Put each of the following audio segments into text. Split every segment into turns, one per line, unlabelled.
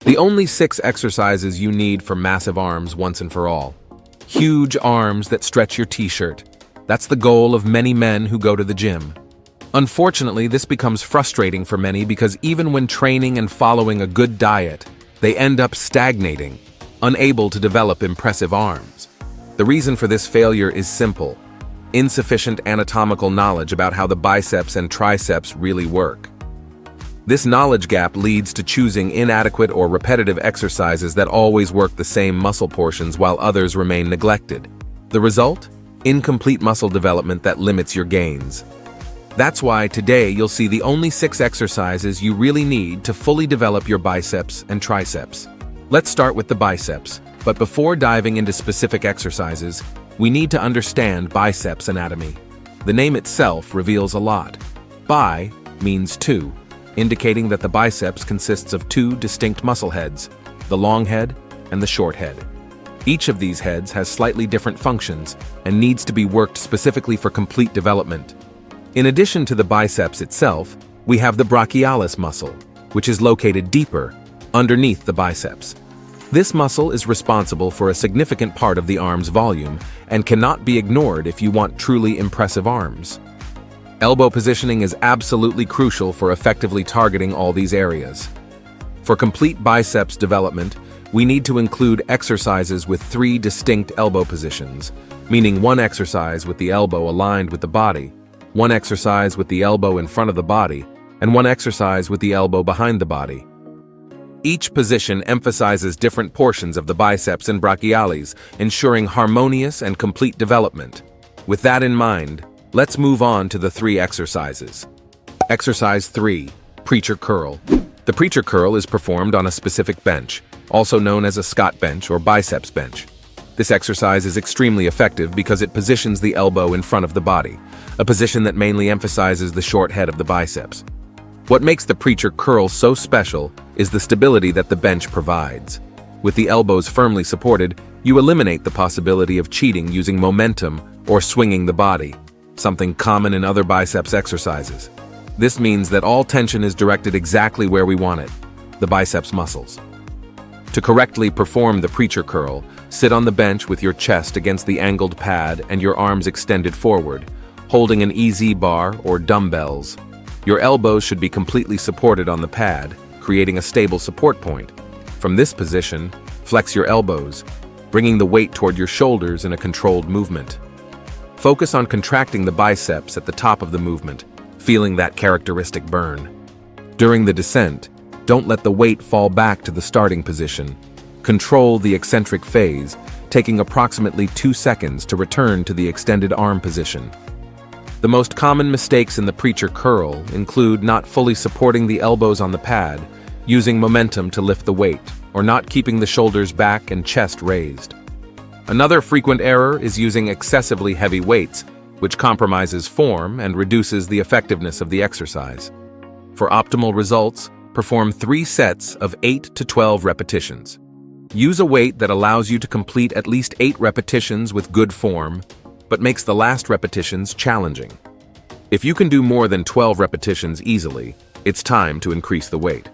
The only 6 exercises you need for massive arms once and for all. Huge arms that stretch your t-shirt. That's the goal of many men who go to the gym. Unfortunately, this becomes frustrating for many because even when training and following a good diet, they end up stagnating, unable to develop impressive arms. The reason for this failure is simple: insufficient anatomical knowledge about how the biceps and triceps really work. This knowledge gap leads to choosing inadequate or repetitive exercises that always work the same muscle portions while others remain neglected. The result? Incomplete muscle development that limits your gains. That's why today you'll see the only 6 exercises you really need to fully develop your biceps and triceps. Let's start with the biceps, but before diving into specific exercises, we need to understand biceps anatomy. The name itself reveals a lot. Bi means 2, indicating that the biceps consists of 2 distinct muscle heads, the long head and the short head. Each of these heads has slightly different functions and needs to be worked specifically for complete development. In addition to the biceps itself, we have the brachialis muscle, which is located deeper, underneath the biceps. This muscle is responsible for a significant part of the arm's volume and cannot be ignored if you want truly impressive arms. Elbow positioning is absolutely crucial for effectively targeting all these areas. For complete biceps development, we need to include exercises with 3 distinct elbow positions, meaning 1 exercise with the elbow aligned with the body, 1 exercise with the elbow in front of the body, and 1 exercise with the elbow behind the body. Each position emphasizes different portions of the biceps and brachialis, ensuring harmonious and complete development. With that in mind, let's move on to the 3 exercises. Exercise 3, preacher curl. The preacher curl is performed on a specific bench, also known as a Scott bench or biceps bench. This exercise is extremely effective because it positions the elbow in front of the body, a position that mainly emphasizes the short head of the biceps. What makes the preacher curl so special is the stability that the bench provides. With the elbows firmly supported, you eliminate the possibility of cheating using momentum or swinging the body, something common in other biceps exercises. This means that all tension is directed exactly where we want it, the biceps muscles. To correctly perform the preacher curl, sit on the bench with your chest against the angled pad and your arms extended forward, holding an EZ bar or dumbbells. Your elbows should be completely supported on the pad, creating a stable support point. From this position, flex your elbows, bringing the weight toward your shoulders in a controlled movement. Focus on contracting the biceps at the top of the movement, feeling that characteristic burn. During the descent, don't let the weight fall back to the starting position. Control the eccentric phase, taking approximately 2 seconds to return to the extended arm position. The most common mistakes in the preacher curl include not fully supporting the elbows on the pad, using momentum to lift the weight, or not keeping the shoulders back and chest raised. Another frequent error is using excessively heavy weights, which compromises form and reduces the effectiveness of the exercise. For optimal results, perform 3 sets of 8 to 12 repetitions. Use a weight that allows you to complete at least 8 repetitions with good form, but makes the last repetitions challenging. If you can do more than 12 repetitions easily, it's time to increase the weight.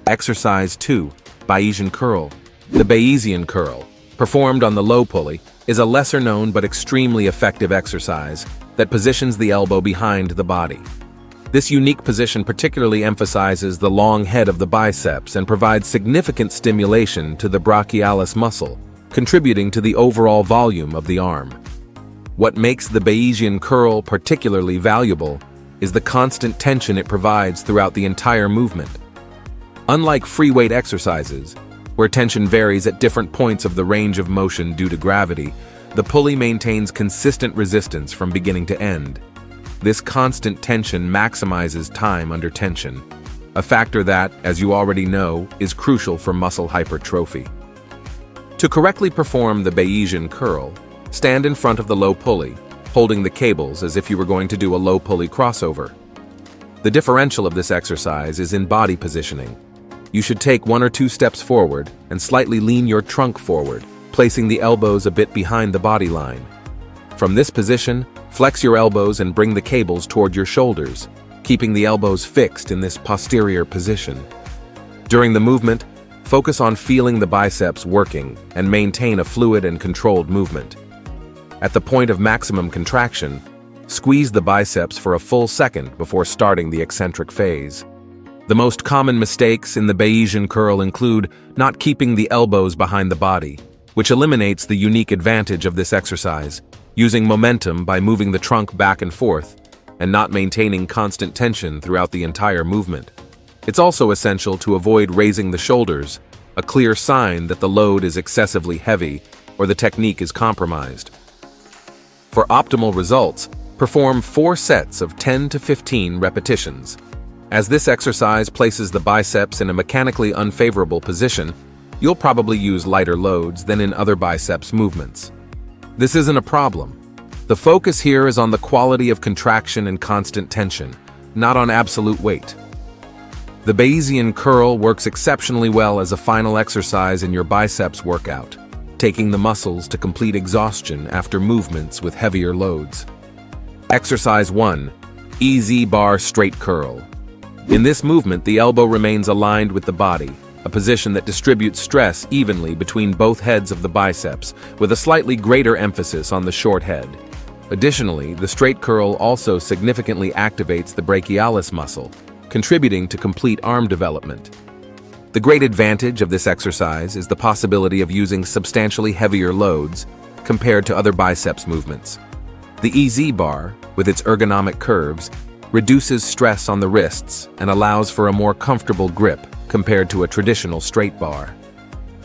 Exercise 2, Bayesian curl. The Bayesian curl, performed on the low pulley, is a lesser-known but extremely effective exercise that positions the elbow behind the body. This unique position particularly emphasizes the long head of the biceps and provides significant stimulation to the brachialis muscle, contributing to the overall volume of the arm. What makes the Bayesian curl particularly valuable is the constant tension it provides throughout the entire movement. Unlike free weight exercises, where tension varies at different points of the range of motion due to gravity, the pulley maintains consistent resistance from beginning to end. This constant tension maximizes time under tension, a factor that, as you already know, is crucial for muscle hypertrophy. To correctly perform the Bayesian curl, stand in front of the low pulley, holding the cables as if you were going to do a low pulley crossover. The differential of this exercise is in body positioning. You should take 1 or 2 steps forward and slightly lean your trunk forward, placing the elbows a bit behind the body line. From this position, flex your elbows and bring the cables toward your shoulders, keeping the elbows fixed in this posterior position. During the movement, focus on feeling the biceps working and maintain a fluid and controlled movement. At the point of maximum contraction, squeeze the biceps for a full second before starting the eccentric phase. The most common mistakes in the Bayesian curl include not keeping the elbows behind the body, which eliminates the unique advantage of this exercise, using momentum by moving the trunk back and forth, and not maintaining constant tension throughout the entire movement. It's also essential to avoid raising the shoulders, a clear sign that the load is excessively heavy or the technique is compromised. For optimal results, perform 4 sets of 10 to 15 repetitions. As this exercise places the biceps in a mechanically unfavorable position, you'll probably use lighter loads than in other biceps movements. This isn't a problem. The focus here is on the quality of contraction and constant tension, not on absolute weight. The Bayesian curl works exceptionally well as a final exercise in your biceps workout, taking the muscles to complete exhaustion after movements with heavier loads. Exercise 1. EZ bar straight curl. In this movement, the elbow remains aligned with the body, a position that distributes stress evenly between both heads of the biceps, with a slightly greater emphasis on the short head. Additionally, the straight curl also significantly activates the brachialis muscle, contributing to complete arm development. The great advantage of this exercise is the possibility of using substantially heavier loads compared to other biceps movements. The EZ bar, with its ergonomic curves, reduces stress on the wrists and allows for a more comfortable grip compared to a traditional straight bar.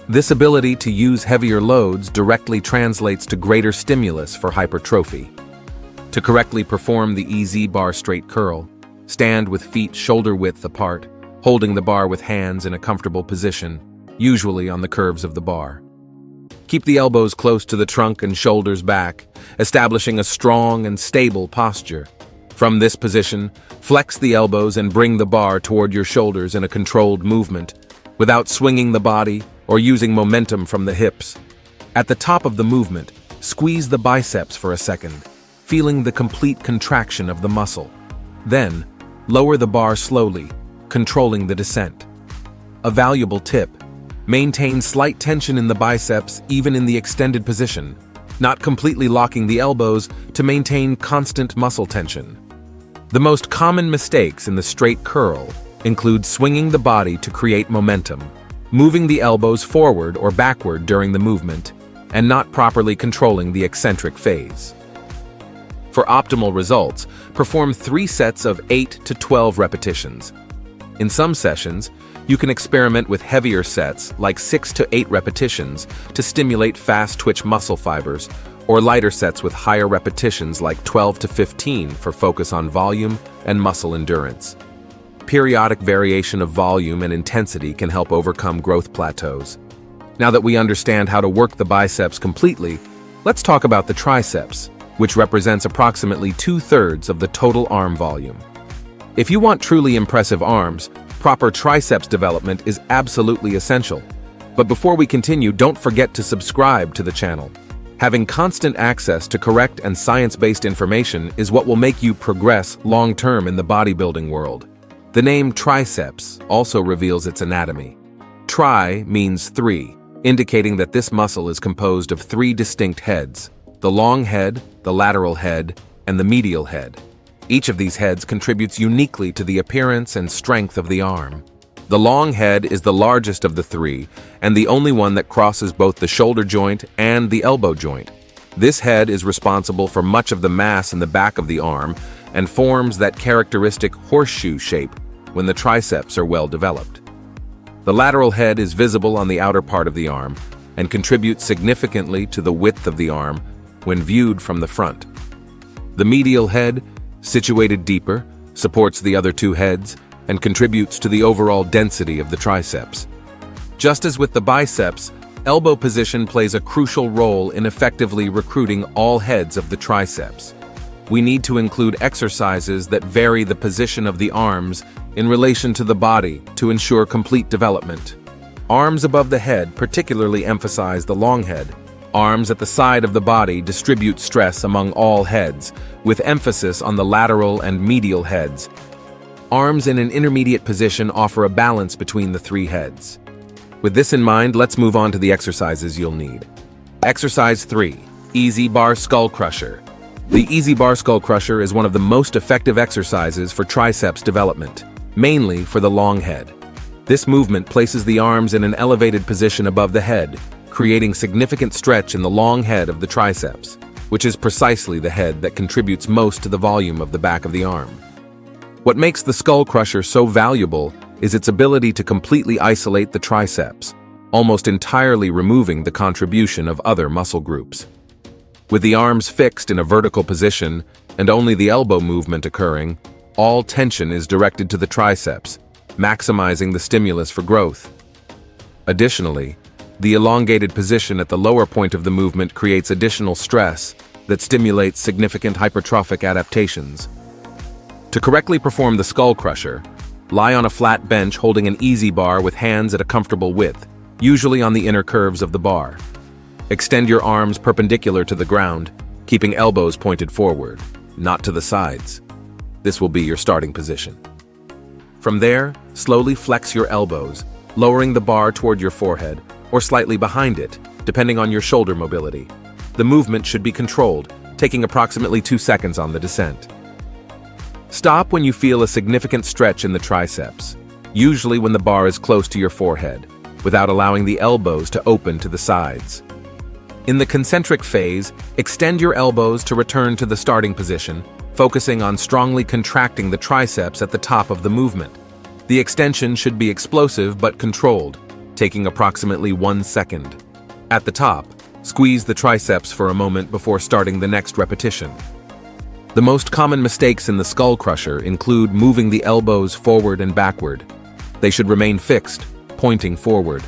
This ability to use heavier loads directly translates to greater stimulus for hypertrophy. To correctly perform the EZ bar straight curl, stand with feet shoulder width apart, holding the bar with hands in a comfortable position, usually on the curves of the bar. Keep the elbows close to the trunk and shoulders back, establishing a strong and stable posture. From this position, flex the elbows and bring the bar toward your shoulders in a controlled movement, without swinging the body or using momentum from the hips. At the top of the movement, squeeze the biceps for a second, feeling the complete contraction of the muscle. Then, lower the bar slowly, controlling the descent. A valuable tip: maintain slight tension in the biceps even in the extended position, not completely locking the elbows to maintain constant muscle tension. The most common mistakes in the straight curl include swinging the body to create momentum, moving the elbows forward or backward during the movement, and not properly controlling the eccentric phase. For optimal results, perform 3 sets of 8 to 12 repetitions. In some sessions, you can experiment with heavier sets like 6 to 8 repetitions to stimulate fast-twitch muscle fibers, or lighter sets with higher repetitions like 12 to 15 for focus on volume and muscle endurance. Periodic variation of volume and intensity can help overcome growth plateaus. Now that we understand how to work the biceps completely, let's talk about the triceps, which represents approximately 2/3 of the total arm volume. If you want truly impressive arms, proper triceps development is absolutely essential. But before we continue, don't forget to subscribe to the channel. Having constant access to correct and science-based information is what will make you progress long-term in the bodybuilding world. The name triceps also reveals its anatomy. Tri means 3, indicating that this muscle is composed of 3 distinct heads: the long head, the lateral head, and the medial head. Each of these heads contributes uniquely to the appearance and strength of the arm. The long head is the largest of the 3, and the only one that crosses both the shoulder joint and the elbow joint. This head is responsible for much of the mass in the back of the arm and forms that characteristic horseshoe shape when the triceps are well developed. The lateral head is visible on the outer part of the arm and contributes significantly to the width of the arm when viewed from the front. The medial head, situated deeper, supports the other 2 heads and contributes to the overall density of the triceps. Just as with the biceps, elbow position plays a crucial role in effectively recruiting all heads of the triceps. We need to include exercises that vary the position of the arms in relation to the body to ensure complete development. Arms above the head particularly emphasize the long head. Arms at the side of the body distribute stress among all heads, with emphasis on the lateral and medial heads. Arms in an intermediate position offer a balance between the 3 heads. With this in mind, let's move on to the exercises you'll need. Exercise 3. Easy Bar Skull Crusher. The Easy Bar Skull Crusher is one of the most effective exercises for triceps development, mainly for the long head. This movement places the arms in an elevated position above the head, creating significant stretch in the long head of the triceps, which is precisely the head that contributes most to the volume of the back of the arm. What makes the skull crusher so valuable is its ability to completely isolate the triceps, almost entirely removing the contribution of other muscle groups. With the arms fixed in a vertical position and only the elbow movement occurring, all tension is directed to the triceps, maximizing the stimulus for growth. Additionally, the elongated position at the lower point of the movement creates additional stress that stimulates significant hypertrophic adaptations. To correctly perform the skull crusher, lie on a flat bench holding an easy bar with hands at a comfortable width, usually on the inner curves of the bar. Extend your arms perpendicular to the ground, keeping elbows pointed forward, not to the sides. This will be your starting position. From there, slowly flex your elbows, lowering the bar toward your forehead, or slightly behind it, depending on your shoulder mobility. The movement should be controlled, taking approximately 2 seconds on the descent. Stop when you feel a significant stretch in the triceps, usually when the bar is close to your forehead, without allowing the elbows to open to the sides. In the concentric phase, extend your elbows to return to the starting position, focusing on strongly contracting the triceps at the top of the movement. The extension should be explosive but controlled, taking approximately 1 second. At the top, squeeze the triceps for a moment before starting the next repetition. The most common mistakes in the skull crusher include moving the elbows forward and backward. They should remain fixed, pointing forward.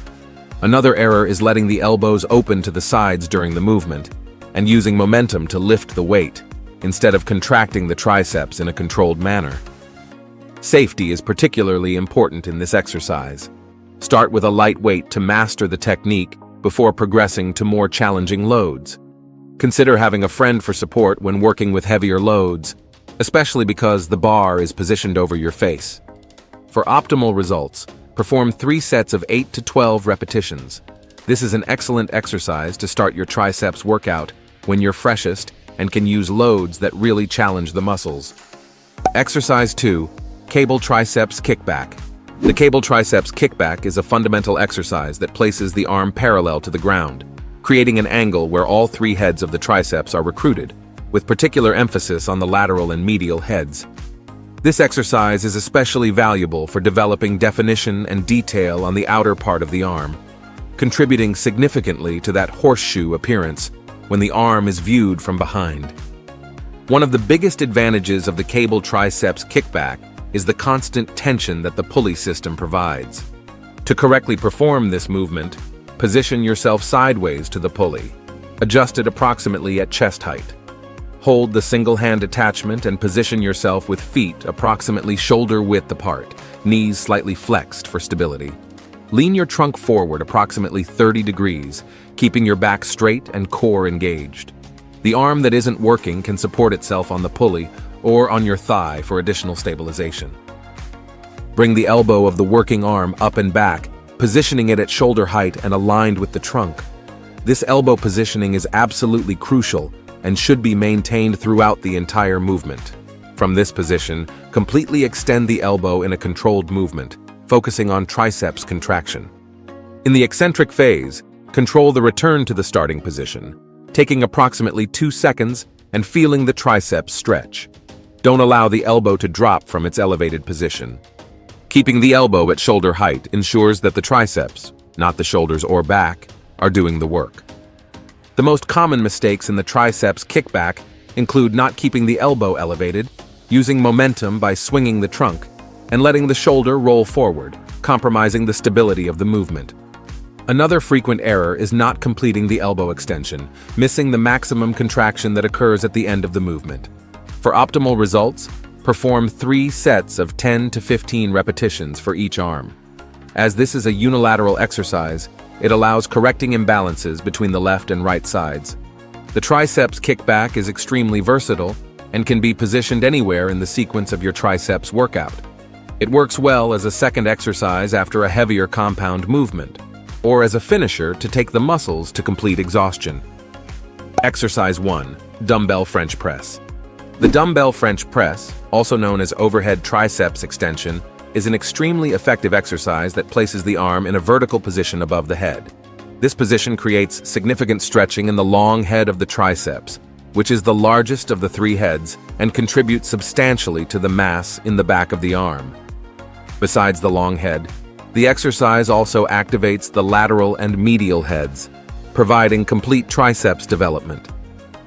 Another error is letting the elbows open to the sides during the movement and using momentum to lift the weight, instead of contracting the triceps in a controlled manner. Safety is particularly important in this exercise. Start with a light weight to master the technique before progressing to more challenging loads. Consider having a friend for support when working with heavier loads, especially because the bar is positioned over your face. For optimal results, perform 3 sets of 8 to 12 repetitions. This is an excellent exercise to start your triceps workout when you're freshest and can use loads that really challenge the muscles. Exercise 2. Cable Triceps Kickback. The Cable Triceps Kickback is a fundamental exercise that places the arm parallel to the ground, creating an angle where all 3 heads of the triceps are recruited, with particular emphasis on the lateral and medial heads. This exercise is especially valuable for developing definition and detail on the outer part of the arm, contributing significantly to that horseshoe appearance when the arm is viewed from behind. One of the biggest advantages of the Cable Triceps Kickback is the constant tension that the pulley system provides. To correctly perform this movement, position yourself sideways to the pulley, adjusted approximately at chest height. Hold the single hand attachment and position yourself with feet approximately shoulder width apart, knees slightly flexed for stability. Lean your trunk forward approximately 30 degrees, keeping your back straight and core engaged. The arm that isn't working can support itself on the pulley or on your thigh for additional stabilization. Bring the elbow of the working arm up and back, positioning it at shoulder height and aligned with the trunk. This elbow positioning is absolutely crucial and should be maintained throughout the entire movement. From this position, completely extend the elbow in a controlled movement, focusing on triceps contraction. In the eccentric phase, control the return to the starting position, taking approximately 2 seconds and feeling the triceps stretch. Don't allow the elbow to drop from its elevated position. Keeping the elbow at shoulder height ensures that the triceps, not the shoulders or back, are doing the work. The most common mistakes in the triceps kickback include not keeping the elbow elevated, using momentum by swinging the trunk, and letting the shoulder roll forward, compromising the stability of the movement. Another frequent error is not completing the elbow extension, missing the maximum contraction that occurs at the end of the movement. For optimal results, perform 3 sets of 10 to 15 repetitions for each arm. As this is a unilateral exercise, it allows correcting imbalances between the left and right sides. The triceps kickback is extremely versatile and can be positioned anywhere in the sequence of your triceps workout. It works well as a second exercise after a heavier compound movement, or as a finisher to take the muscles to complete exhaustion. Exercise 1. Dumbbell French Press. The dumbbell French press, also known as overhead triceps extension, is an extremely effective exercise that places the arm in a vertical position above the head. This position creates significant stretching in the long head of the triceps, which is the largest of the three heads and contributes substantially to the mass in the back of the arm. Besides the long head, the exercise also activates the lateral and medial heads, providing complete triceps development.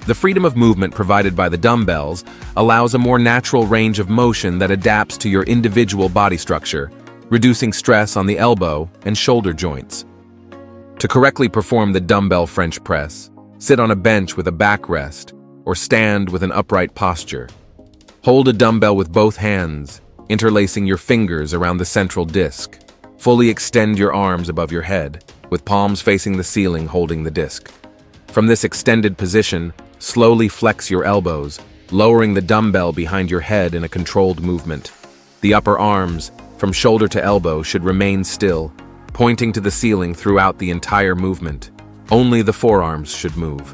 The freedom of movement provided by the dumbbells allows a more natural range of motion that adapts to your individual body structure, reducing stress on the elbow and shoulder joints. To correctly perform the dumbbell French press, sit on a bench with a backrest or stand with an upright posture. Hold a dumbbell with both hands, interlacing your fingers around the central disc. Fully extend your arms above your head, with palms facing the ceiling holding the disc. From this extended position, slowly flex your elbows, lowering the dumbbell behind your head in a controlled movement. The upper arms, from shoulder to elbow, should remain still, pointing to the ceiling throughout the entire movement. Only the forearms should move.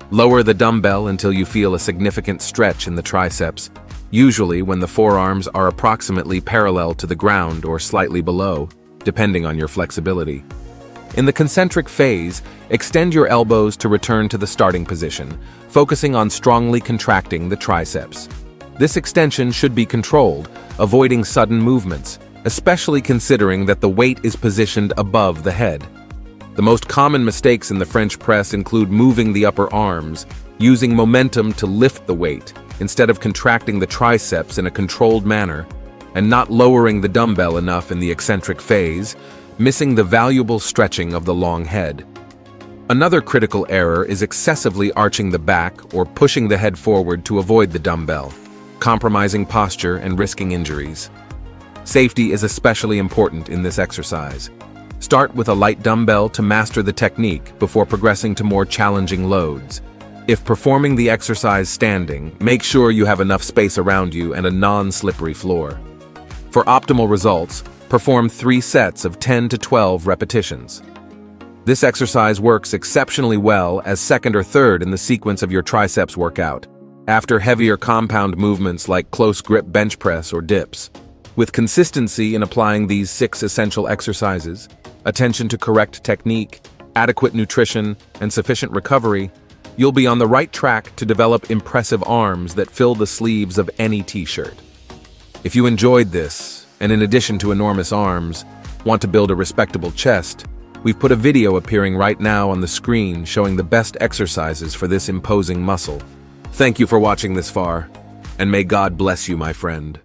Lower the dumbbell until you feel a significant stretch in the triceps, usually when the forearms are approximately parallel to the ground or slightly below, depending on your flexibility. In the concentric phase, extend your elbows to return to the starting position, focusing on strongly contracting the triceps. This extension should be controlled, avoiding sudden movements, especially considering that the weight is positioned above the head. The most common mistakes in the French press include moving the upper arms, using momentum to lift the weight, instead of contracting the triceps in a controlled manner, and not lowering the dumbbell enough in the eccentric phase, missing the valuable stretching of the long head. Another critical error is excessively arching the back or pushing the head forward to avoid the dumbbell, compromising posture and risking injuries. Safety is especially important in this exercise. Start with a light dumbbell to master the technique before progressing to more challenging loads. If performing the exercise standing, make sure you have enough space around you and a non-slippery floor. For optimal results, perform 3 sets of 10 to 12 repetitions. This exercise works exceptionally well as second or third in the sequence of your triceps workout, after heavier compound movements like close grip bench press or dips. With consistency in applying these 6 essential exercises, attention to correct technique, adequate nutrition, and sufficient recovery, you'll be on the right track to develop impressive arms that fill the sleeves of any t-shirt. If you enjoyed this, and in addition to enormous arms, want to build a respectable chest, we've put a video appearing right now on the screen showing the best exercises for this imposing muscle. Thank you for watching this far, and may God bless you, my friend.